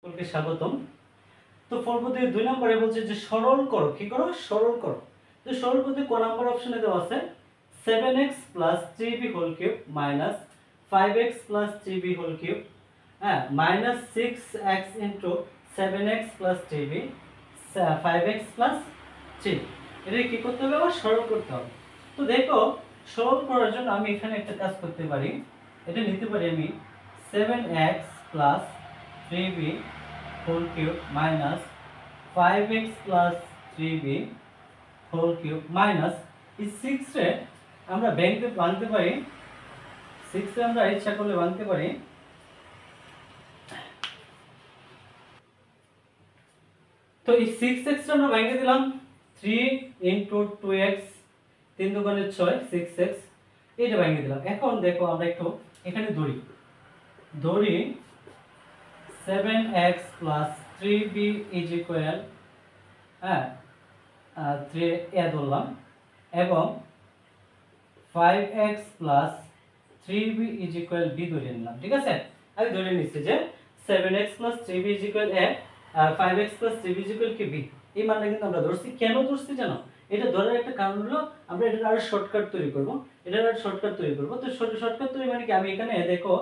সকলকে স্বাগতম। তো পর্বতে 2 নম্বরে বলছে যে সরল করো, কি করো? সরল করো। তো সরল করতে ক নাম্বার অপশনে দেওয়া আছে 7x 3b whole cube minus 5x 3b whole cube, হ্যাঁ, minus 6x 7x 3b 5x 3। এটা কি করতে হবে? আবার সরল করতে হবে। তো দেখো, সরল করার জন্য আমি এখানে একটা কাজ করতে পারি। এটা নিতে পারি আমি 7x 3b whole cube minus 5x 3b whole cube minus এই 6 রে আমরা ভাঙতে পারি। 6 রে আমরা ইচ্ছা করলে ভাঙতে পারি। তো এই 6x টা আমরা ভাঙে দিলাম 3 2x 3 দুগুণে 6 6x এটা ভাঙে দিলাম। এখন দেখো আমরা একটু এখানে ধরি 7x 3b is equal, হ্যাঁ, 3 এ ধরলাম এবং 5x 3b is equal b ধরে নিলাম। ঠিক আছে, আমি ধরে নিচ্ছি যে 7x 3b is equal a R 5x 3b is equal কি b। এই মানটা কিন্তু আমরা ধরছি। কেন ধরছি জানো? এটা ধরার একটা কারণ হলো আমরা এটা আরো শর্টকাট তৈরি করব। তো শর্টকাট তৈরি মানে কি, আমি এখানে দেখো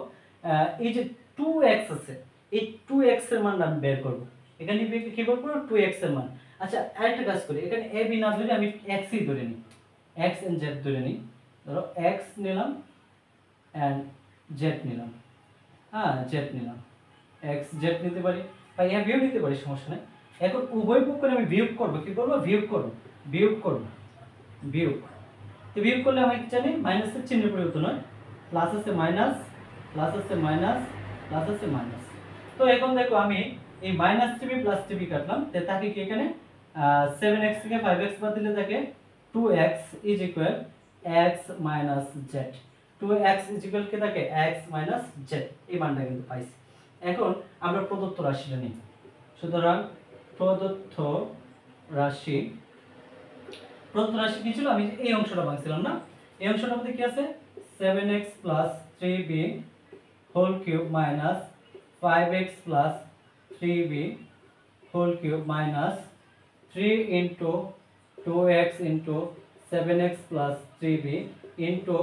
এই যে 2x আছে, এই 2x এর মান আমি বের করব। এখানে কি বের করব? 2x এর মান। আচ্ছা, আরেকটা কাজ করি, এখানে a b না ধরে আমি x ই ধরে নিই, x and z ধরে নিই। ধরো x নিলাম and z নিলাম, হ্যাঁ, z নিলাম, x z নিতে পারি বা a b নিতে পারি, সমস্যা নেই। এখন উভয় পক্ষকে আমি বিয়োগ করব। কি করব? বিয়োগ করব। তো বিয়োগ করলে আমি কি জানি? মাইনাসের চিহ্ন পরিবর্তন হয়, প্লাস আছে মাইনাস, প্লাস আছে মাইনাস, প্লাস আছে মাইনাস। তো এখন দেখো আমি এই মাইনাস 3b প্লাস 3b কাটলাম, তে তাকে কি এখানে 7x থেকে 5x বাদ দিলে থাকে 2x is equal x minus z। 2x is equal কি থাকে? x minus z। এই মানটা কিন্তু পাইছি। এখন আমরা প্রদত্ত রাশিটা নিই। সুতরাং প্রদত্ত রাশি কি ছিল? আমি এই অংশটা ভাঙছিলাম না, এই অংশটার মধ্যে কি আছে? 7x 3b whole cube minus 5x 3b whole cube minus 3 into 2x into 7x 3b into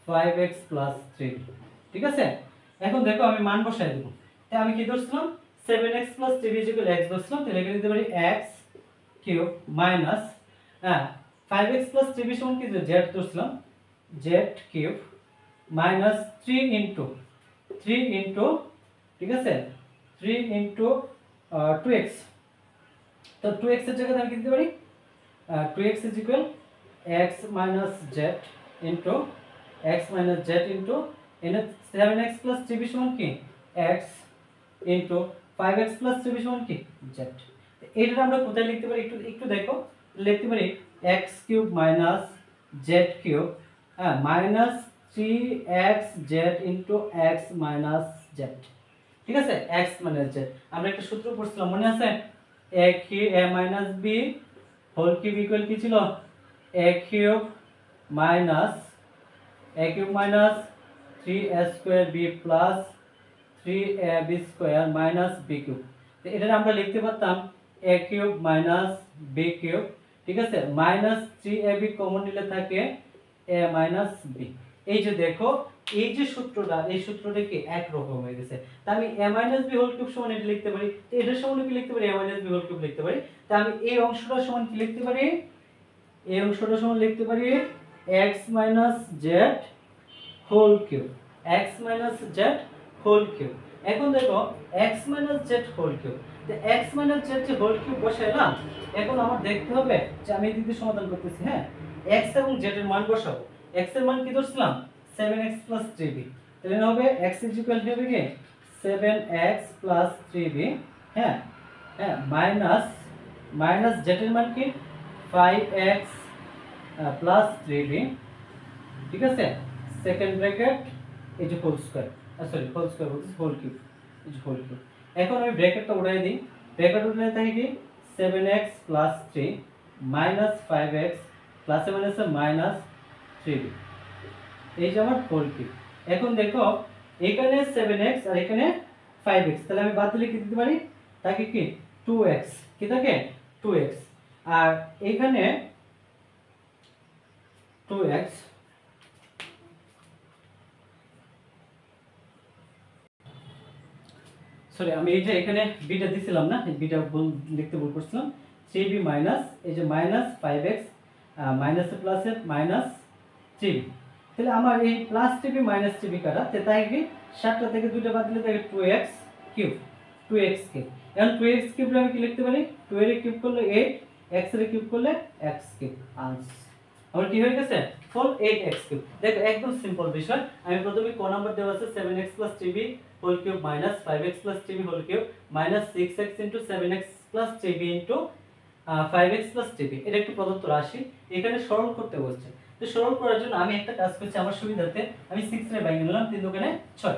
5x 3b। ঠিক আছে, এখন দেখো আমি মান বসাই দেব। তাই আমি কি ধরছিলাম? 7x 3b x ধরছিলাম, তাহলে এখানে দিতে পারি x কিউব মাইনাস, হ্যাঁ, 5x 3b সমান কি? z ধরছিলাম, z cube minus 3 into, ঠিক আছে, 3 into 2x। তো 2x এর জায়গায় আমি কি দিতে পারি? 2x is equal x minus z into x minus z into 7x 3b সমান কি? x into 5x 3b সমান কি? z। এটা আমরা কোথায় লিখতে পারি? একটু দেখো, লিখতে পারি x cube minus z cube, হ্যাঁ, minus 3xz into x minus z। ঠিক আছে, x minus z। আমরা একটা সূত্র পড়ছিলাম, মনে আছে? a minus b whole cube equal কি ছিল? a cube minus 3a square b plus 3ab square minus b cube. তো এটা আমরা লিখতে পারতাম a cube minus b cube. ঠিক আছে, মাইনাস 3ab কমন নিলে থাকে a মাইনাস b। এই যে দেখো, এই যে সূত্রটা, এই সূত্রটা কি একরকম হয়ে গেছে। তা আমি a মাইনাস b হোল কিউব সমান এটা লিখতে পারি, তো এটার সমান কি লিখতে পারি? a মাইনাস b হোল কিউব লিখতে পারি। তা আমি এই অংশটা সমান কি লিখতে পারি? এই অংশটা সমান লিখতে পারি x minus z whole cube, x minus z whole cube. এখন দেখো x minus z whole cube, তো x মাইনাস z যে হোল কিউব বসাইলাম, এখন আমার দেখতে হবে যে আমি এদিকে সমাধান করতেছি, হ্যাঁ, x এবং z এর মান বসাবো। x এর মান কি ধরছিলাম? 7x 3b। তাহলে হবে x is equal to হবে কি? 7x 3b, হ্যাঁ, মাইনাস z এর মান কি? 5x 3b। ঠিক আছে, সেকেন্ড ব্র্যাকেট এই যে whole square, sorry whole square বলছি, হোল কিউব, এই যে হোল কিউব। এখন আমি ব্র্যাকেটটা উঠাই দিই। ব্র্যাকেট উঠালে থাকে কি? 7x 3 মাইনাস 5x প্লাসে মাইনাসে মাইনাস 3b, এই যে আমার হোল কিউব। এখন দেখো এখানে 7x আর এখানে 5x, তাহলে আমি বাদ দিলে কি দিতে পারি? থাকে কি 2x, কি থাকে 2x, আর এখানে 2x, সরি আমি এই যে এখানে বিটা দিছিলাম না, বিটা লিখতে ভুল করছিলাম, 3b মাইনাস এই যে minus 5x minus a plus a minus 3b, তাহলে আমার এই প্লাস 3b মাইনাস 3b কাটা, তাই কি 7টা থেকে 2টা বাদ দিলে থাকে 2x কিউব, 2x কিউব। এখন 2x কিউব আমি কি লিখতে পারি, 2 এর কিউব করলে 8, x এর কিউব করলে x কিউব, আনসার আমার কি হয়ে গেছে ফুল 8x কিউব। দেখো একদম সিম্পল বিষয়। আমি প্রথমে ক নাম্বার দেওয়া আছে 7x 3b whole cube minus 5x 3b whole cube minus 6x 7x 3b 5x 3b, এটা একটু প্রদত্ত রাশি, এখানে সরল করতে বলছে। তো সরল করার জন্য আমি একটা কাজ করছি, আমার সুবিধার্থে আমি 6 রে ভাঙিয়ে নিলাম, 3 দোকানে 6,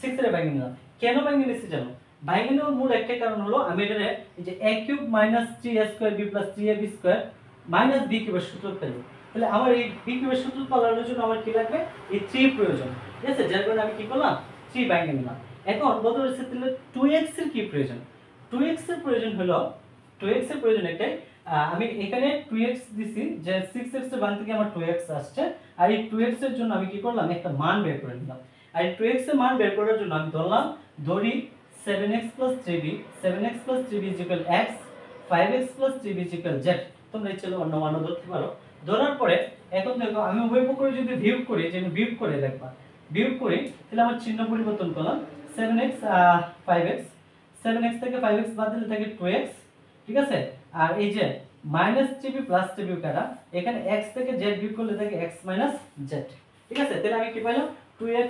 6 রে ভাঙিয়ে নিলাম। কেন ভাঙিয়ে নিচ্ছি জানো, ভাঙিয়ে নেওয়ার মূল একটা কারণ হলো আমি এটারে এই যে a cube minus 3a² b 3ab² minus b কিউবের সূত্র পেলাম। তাহলে আমার এই b কিউবের সূত্র পালানোর জন্য আমার কি লাগবে, এই 3 প্রয়োজন, ঠিক আছে, যার কারণে আমি কি করলাম 3 ভাঙিয়ে নিলাম। এখন বলতে হচ্ছে তাহলে 2x এর কি প্রয়োজন, 2x এর প্রয়োজন হলো 2x এর প্রয়োজন এটাই, আমি এখানে 2x দিছি যে 6x এর মান থেকে আমার 2x আসছে, আর এই 2x এর জন্য আমি কি করলাম একটা মান বের করে নিলাম। আর এই 2x এর মান বের করার জন্য আমি ধরি 7x 3b 7x 3b x 5x 3b z, তোমরা ইচ্ছে অন্য মান ধরতে পারো। ধরার পরে এখন দেখো আমি উভয় পক্ষে যদি বিয়োগ করি, যে বিয়োগ করে লিখবা, বিয়োগ করি, তাহলে আমার চিহ্ন পরিবর্তন করলাম, 7x 5x, 7x থেকে 5x বাদ দিলে থাকে 2x, ঠিক আছে, আর এই যে মাইনাস 3b প্লাস 3b কাটা, এখানে x থেকে z বিয়োগ করলে থাকে x মাইনাস z, ঠিক আছে, তাহলে আমি কি পাইলাম 2x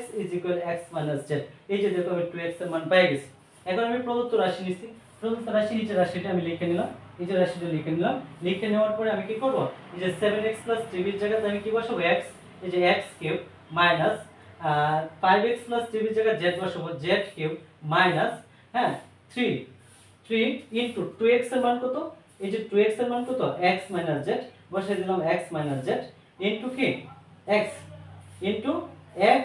x মাইনাস z। এই যে দেখো আমি 2x এর মান পেয়ে গেছি। এখন আমি প্রদত্ত রাশি নিছি, প্রদত্ত রাশি নিচে রাশিটা আমি লিখে নিলাম, এই যে রাশিটা লিখে নিলাম, লিখে নেওয়ার পরে আমি কি করব, এই যে 7x 3b এর জায়গায় আমি কি বসাবো x, এই যে x cube minus 5x 3b এর জায়গায় z বসাবো z কিউব মাইনাস, হ্যাঁ 3 ইনটু 2x এর মান কত, এই যে 2x এর মান কত x মাইনাস z, বসাই দিলাম x মাইনাস z ইনটু কি x ইনটু x,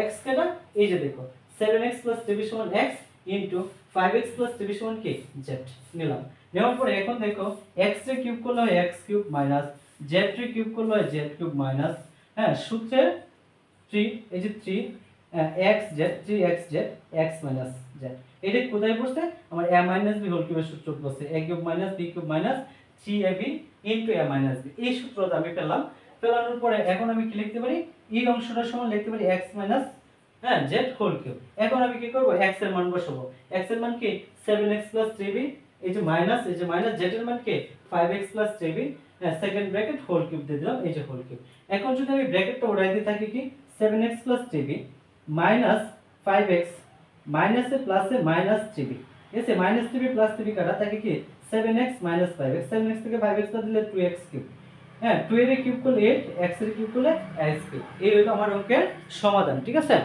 x কেটা এই যে দেখো 7x 3b সমান x ইনটু 5x 3b সমান কি z নিলাম। নেওয়ার পরে এখন দেখো x রে কিউব করলে হয় x কিউব মাইনাস z রে কিউব করলে হয় z কিউব মাইনাস, হ্যাঁ সূত্রে 3 এই যে 3xz 3xz x minus z, এটা কোথায় বসছে আমার a মাইনাস b হোল কিউবের সূত্র বসছে, a cube minus b cube minus 3ab into a মাইনাস b, এই সূত্রটা আমি পেলাম। পেলানোর পরে এখন আমি কি লিখতে পারি, এই অংশটার সমান লিখতে পারি x মাইনাস হ্যাঁ z হোল কিউব। এখন আমি কি করব, x এর মান বসাবো, x এর মান কি 7x 3b, এই যে মাইনাস z এর মান কি 5x 3b, হ্যাঁ সেকেন্ড ব্র্যাকেট হোল কিউব দিয়ে দিলাম, এই যে হোল কিউব। এখন যদি আমি ব্র্যাকেটটা উড়াই দিই থাকি কি 7x 3b minus 5x minus a plus a minus 3b, এসে মাইনাস 3b প্লাস 3b কাটা থাকে কি 7x মাইনাস 5x, 7x থেকে 5x বাদ দিলে 2x কিউব, হ্যাঁ 2 এর কিউব করলে 8, x এর কিউব করলে x কিউব। এই হলো আমার অঙ্কের সমাধান, ঠিক আছে।